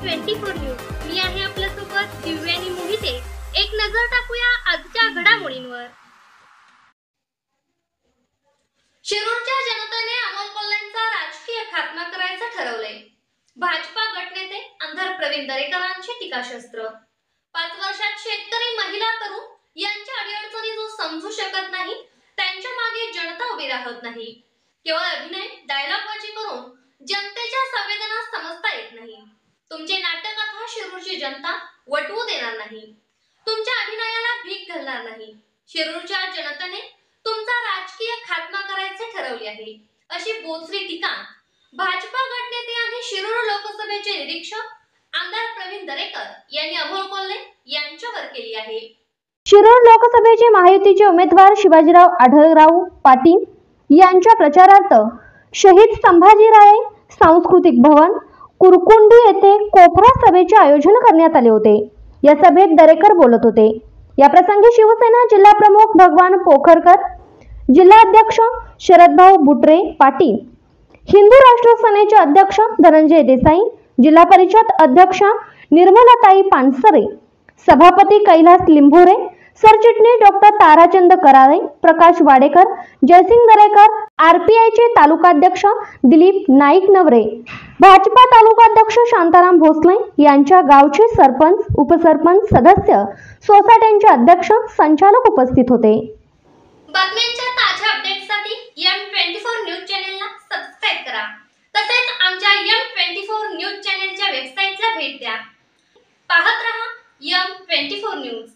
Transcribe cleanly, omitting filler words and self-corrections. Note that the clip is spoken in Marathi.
24 न्यूज. मी आहे आपल्यासोबत दिव्या आणि मोहिते. एक नजर टाकूया आजच्या घडामोडींवर. शिरूरच्या जनतेने अमोल कोल्हेंचा राजकीय खात्मा करायचं ठरवलंय. भाजपा गटनेते आमदार प्रवीण दरेकरांची टीकाशस्त्र. 5 वर्षात शेतकरी, महिला, तरुण यांच्या अडीअडचणी जो समजू शकत नाही, त्यांच्या मागे जनता उभी राहत नाही. केवळ अभिनय, डायलॉगबाजी करून जनतेच्या संवेदना समजता येत नाही. तुमचे नाट्यकथा शिरूरची जनता वटवू देणार नाही. तुमच्या अभिनयाला भीक घालणार नाही. शिरूरच्या जनतेने तुमचा राजकीय खात्मा करायचे ठरवले आहे, अशी बोचरी टीका भाजपा गटनेते आणि शिरूर लोकसभेचे निरीक्षक आमदार प्रवीण दरेकर यांनी अमोल कोल्हे यांच्यावर केली आहे. शिरूर लोकसभेचे महायुतीचे उमेदवार शिवाजीराव आढळराव पाटील यांच्या प्रचारार्थ शहीद संभाजीराये सांस्कृतिक भवन कुरकुंडी येथे कोपरा सभेचे आयोजन करण्यात आले होते. या सभेत दरेकर बोलत होते. या प्रसंगी शिवसेना जिल्हा प्रमुख भगवान पोखरकर, जिल्हाध्यक्ष शरदभाऊ बुटरे पाटील, हिंदू राष्ट्र सेनेचे अध्यक्ष धनंजय देसाई, जिल्हा परिषद अध्यक्ष निर्मलाताई पानसरे, सभापती कैलास लिंभोरे, सरचिटणीस डॉक्टर ताराचंद कराळे, प्रकाश वाडेकर, जयसिंग दरेकर, आरपीआयचे तालुकाध्यक्ष दिलीप नाईक नवरे, भाजपा तालुकाध्यक्ष शांताराम भोसले यांच्या गावचे सरपंच, उपसरपंच, सदस्य, सोसायट्यांचे अध्यक्ष, संचालक उपस्थित होते. बातम्यांच्या ताज्या अपडेट्ससाठी M24 न्यूज चॅनेलला सबस्क्राइब करा. तसेच आमच्या M24 न्यूज चॅनेलच्या वेबसाईटला भेट द्या. पाहत रहा M24 न्यूज.